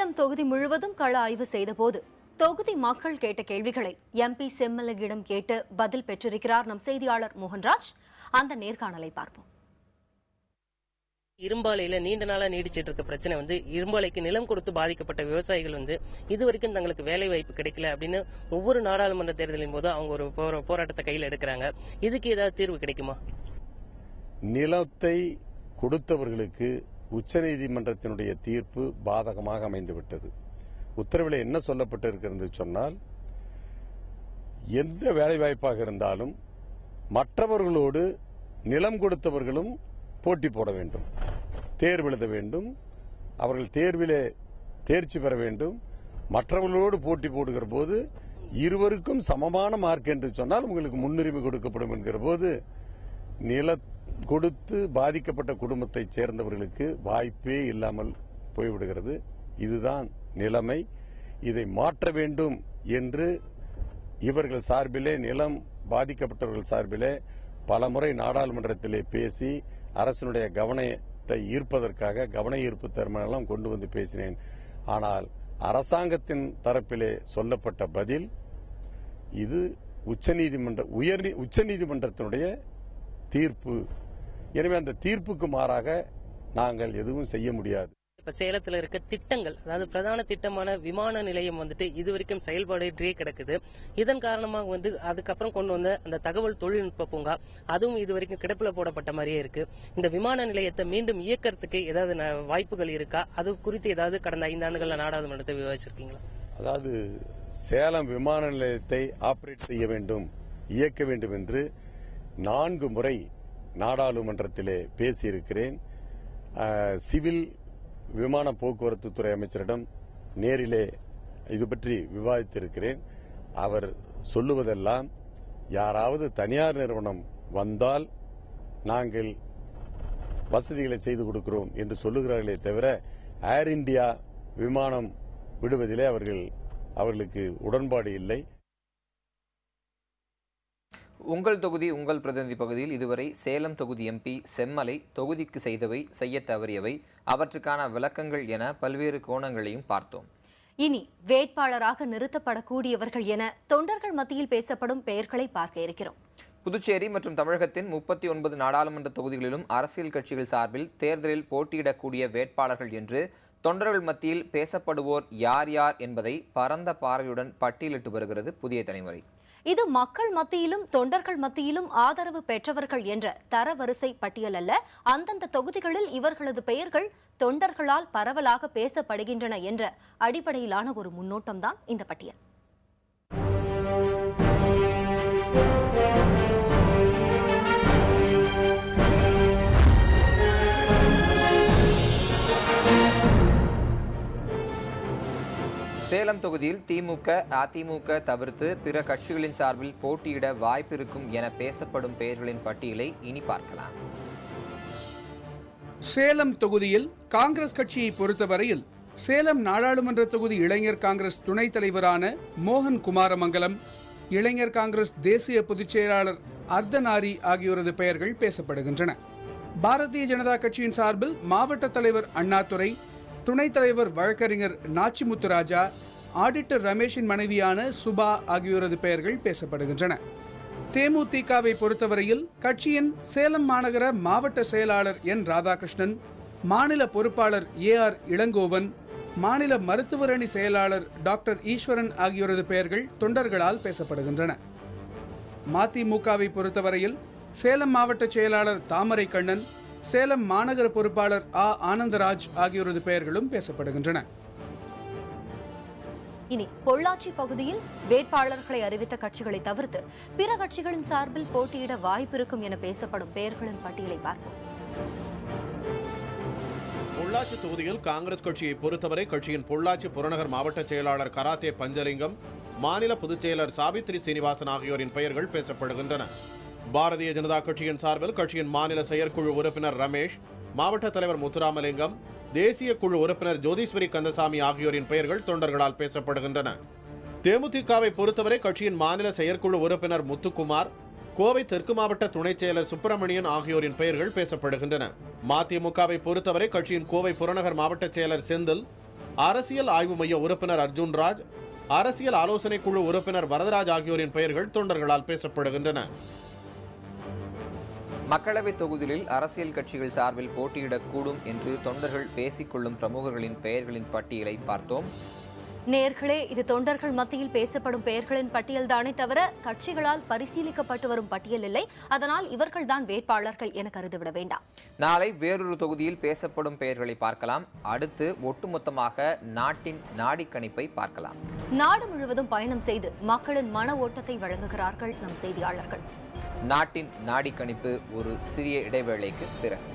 சேலம் தொகுதி முழுவதும் கள ஆய்வு செய்தபோது தொகுதி மக்கள் கேட்ட கேள்விகளை எம்பி செம்மலையிடம் கேட்டு பதில் பெற்றிருக்கிறார் நம் செய்தியாளர் மோகன்ராஜ். அந்த நேர்காணலை பார்ப்போம். இரும்பாலையில நீண்ட நாளா நீடிச்சிட்டு இருக்க பிரச்சனை இரும்பாலைக்கு நிலம் கொடுத்து பாதிக்கப்பட்ட விவசாயிகள் இதுவரைக்கும் தங்களுக்கு வேலை வாய்ப்பு கிடைக்கல அப்படின்னு ஒவ்வொரு நாடாளுமன்ற தேர்தலின் போது அவங்க ஒரு போராட்டத்தை கையில் எடுக்கிறாங்க. இதுக்கு ஏதாவது தீர்வு கிடைக்குமா? நிலத்தை கொடுத்தவர்களுக்கு உச்சநீதிமன்றத்தினுடைய தீர்ப்பு பாதகமாக அமைந்துவிட்டது. உத்தரவில் என்ன சொல்லப்பட்டிருக்கிறது சொன்னால், எந்த வேலைவாய்ப்பாக இருந்தாலும் மற்றவர்களோடு நிலம் கொடுத்தவர்களும் போட்டி போட வேண்டும், தேர்வு எழுத வேண்டும், அவர்கள் தேர்விலே தேர்ச்சி பெற வேண்டும். மற்றவர்களோடு போட்டி போடுகிற போது இருவருக்கும் சமமான மார்க் என்று சொன்னால் உங்களுக்கு முன்னுரிமை கொடுக்கப்படும் என்கிற போது நில கொடுத்து பாதிக்கப்பட்ட குடும்பத்தைச் சேர்ந்தவர்களுக்கு வாய்ப்பே இல்லாமல் போய்விடுகிறது. இதுதான் நிலைமை. இதை மாற்ற வேண்டும் என்று இவர்கள் சார்பிலே, நிலம் பாதிக்கப்பட்டவர்கள் சார்பிலே பலமுறை நாடாளுமன்றத்திலே பேசி அரசினுடைய கவனத்தை ஈர்ப்பதற்காக கவன ஈர்ப்பு தீர்மானம் கொண்டு வந்து பேசினேன். ஆனால் அரசாங்கத்தின் தரப்பிலே சொல்லப்பட்ட பதில், இது உச்சநீதிமன்றத்தினுடைய தீர்ப்பு, எனவே அந்த தீர்ப்புக்கு மாறாக நாங்கள் எதுவும் செய்ய முடியாது. இப்ப சேலத்துல இருக்க திட்டங்கள், அதாவது பிரதான திட்டமான விமான நிலையம் இதுவரைக்கும் செயல்பாடே கிடக்குது. இதன் காரணமாக அதுக்கப்புறம் கொண்டு வந்த அந்த தகவல் தொழில்நுட்ப பூங்கா அதுவும் இதுவரைக்கும் கிடப்புல போடப்பட்ட மாதிரியே இருக்கு. இந்த விமான நிலையத்தை மீண்டும் இயக்கிறதுக்கு ஏதாவது வாய்ப்புகள் இருக்கா? அது குறித்து ஏதாவது கடந்த 5 ஆண்டுகள்ல நாடாளுமன்றத்தை விவாதிச்சிருக்கீங்களா? அதாவது சேலம் விமான நிலையத்தை ஆபரேட் செய்ய வேண்டும், இயக்க வேண்டும் என்று 4 முறை நாடாளுமன்றத்திலே பேசியிருக்கிறேன். சிவில் விமான போக்குவரத்து துறை அமைச்சரிடம் நேரிலே இது பற்றி விவாதித்திருக்கிறேன். அவர் சொல்லுவதெல்லாம், யாராவது தனியார் நிறுவனம் வந்தால் நாங்கள் வசதிகளை செய்து கொடுக்கிறோம் என்று சொல்லுகிறார்களே தவிர, ஏர் இந்தியா விமானம் விடுவதிலே அவர்களுக்கு உடன்பாடு இல்லை. உங்கள் தொகுதி உங்கள் பிரதிநிதி பகுதியில் இதுவரை சேலம் தொகுதி எம்பி செம்மலை தொகுதிக்கு செய்தவை, செய்ய தவறியவை, அவற்றுக்கான விளக்கங்கள் என பல்வேறு கோணங்களையும் பார்த்தோம். இனி வேட்பாளராக நிறுத்தப்படக்கூடியவர்கள் என தொண்டர்கள் மத்தியில் பேசப்படும் பெயர்களை பார்க்க இருக்கிறோம். புதுச்சேரி மற்றும் தமிழகத்தின் 39 நாடாளுமன்ற தொகுதிகளிலும் அரசியல் கட்சிகள் சார்பில் தேர்தலில் போட்டியிடக்கூடிய வேட்பாளர்கள் என்று தொண்டர்கள் மத்தியில் பேசப்படுவோர் யார் யார் என்பதை பரந்த பார்வையுடன் பட்டியலிட்டு வருகிறது புதிய தலைமுறை. இது மக்கள் மத்தியிலும் தொண்டர்கள் மத்தியிலும் ஆதரவு பெற்றவர்கள் என்ற தரவரிசை பட்டியல் அல்ல. அந்தந்த தொகுதிகளில் இவர்களது பெயர்கள் தொண்டர்களால் பரவலாக பேசப்படுகின்றன என்ற அடிப்படையிலான ஒரு முன்னோட்டம்தான் இந்த பட்டியல். சேலம் தொகுதியில் திமுக, அதிமுக தவிர்த்து பிற கட்சிகளின் சார்பில் போட்டியிட வாய்ப்பு இருக்கும் என பேசப்படும் பெயர்களின் பட்டியலை இனி பார்க்கலாம். சேலம் தொகுதியில் காங்கிரஸ் கட்சியை பொறுத்தவரையில் சேலம் நாடாளுமன்ற தொகுதி இளைஞர் காங்கிரஸ் துணைத் தலைவரான மோகன் குமாரமங்கலம், இளைஞர் காங்கிரஸ் தேசிய பொதுச் செயலாளர் அர்த்தநாரி ஆகியோரது பெயர்கள் பேசப்படுகின்றன. பாரதிய ஜனதா கட்சியின் சார்பில் மாவட்ட தலைவர் அண்ணாதுரை, துணைத் தலைவர் வழக்கறிஞர் நாச்சிமுத்துராஜா, ஆடிட்டர் ரமேஷின் மனைவியான சுபா ஆகியோரது பெயர்கள் பேசப்படுகின்றன. தேமுதிகவை பொறுத்தவரையில் கட்சியின் சேலம் மாநகர மாவட்ட செயலாளர் என் ராதாகிருஷ்ணன், மாநில பொறுப்பாளர் ஏஆர் இளங்கோவன், மாநில மருத்துவர் அணி செயலாளர் டாக்டர் ஈஸ்வரன் ஆகியோரது பெயர்கள் தொண்டர்களால் பேசப்படுகின்றன. மதிமுகவை பொறுத்தவரையில் சேலம் மாவட்ட செயலாளர் தாமரை கண்ணன், சேலம் மாநகர பொறுப்பாளர் ஆனந்தராஜ் ஆகியோரது பெயர்களும் பேசப்படுகின்றன. இனி பொள்ளாச்சி பகுதியில் வேட்பாளர்களை அறிவித்த கட்சிகளை தவிர்த்து பிற கட்சிகளின் சார்பில் போட்டியிட வாய்ப்பு இருக்கும் என பேசப்படும் பெயர்களின் பட்டியலை பார்ப்போம். பொள்ளாச்சி தொகுதியில் காங்கிரஸ் கட்சியை பொறுத்தவரை கட்சியின் பொள்ளாச்சி புறநகர் மாவட்ட செயலாளர் கராத்தே பஞ்சலிங்கம், மாநில பொதுச் செயலர் சாவித்ரி சீனிவாசன் ஆகியோரின் பெயர்கள் பேசப்படுகின்றன. பாரதிய ஜனதா கட்சியின் சார்பில் கட்சியின் மாநில செயற்குழு உறுப்பினர் ரமேஷ், மாவட்ட தலைவர் முத்துராமலிங்கம், தேசிய குழு உறுப்பினர் ஜோதீஸ்வரி கந்தசாமி ஆகியோரின் பெயர்கள் தொண்டர்களால் பேசப்படுகின்றன. தேமுதிகவை பொறுத்தவரை கட்சியின் மாநில செயற்குழு உறுப்பினர் முத்துக்குமார், கோவை தெற்கு மாவட்ட துணைச் செயலர் சுப்பிரமணியன் ஆகியோரின் பெயர்கள் பேசப்படுகின்றன. மதிமுகவை பொறுத்தவரை கட்சியின் கோவை புறநகர் மாவட்ட செயலர் செந்தில், அரசியல் ஆய்வு மைய உறுப்பினர் அர்ஜுன் ராஜ், அரசியல் ஆலோசனை குழு உறுப்பினர் வரதராஜ் ஆகியோரின் பெயர்கள் தொண்டர்களால் பேசப்படுகின்றன. மக்களவைத் தொகுதிகளில் அரசியல் கட்சிகள் சார்பில் போட்டியிடக்கூடும் என்று தொண்டர்கள் பேசிக்கொள்ளும் பிரமுகர்களின் பெயர்களின் பட்டியலை பார்த்தோம். நேர்களே, இது தொண்டர்கள் மத்தியில் பேசப்படும் பெயர்களின் பட்டியல்தானே தவிர கட்சிகளால் பரிசீலிக்கப்பட்டு வரும் பட்டியல் இல்லை. அதனால் இவர்கள்தான் வேட்பாளர்கள் என கருதிவிட வேண்டாம். நாளை வேறொரு தொகுதியில் பேசப்படும் பெயர்களை பார்க்கலாம். அடுத்து ஒட்டுமொத்தமாக நாட்டின் நாடிக்கணிப்பை பார்க்கலாம். நாடு முழுவதும் பயணம் செய்து மக்களின் மன ஓட்டத்தை வழங்குகிறார்கள் நம் செய்தியாளர்கள். நாட்டின் நாடிக்கணிப்பு ஒரு சிறிய இடைவேளைக்கு பிறகு.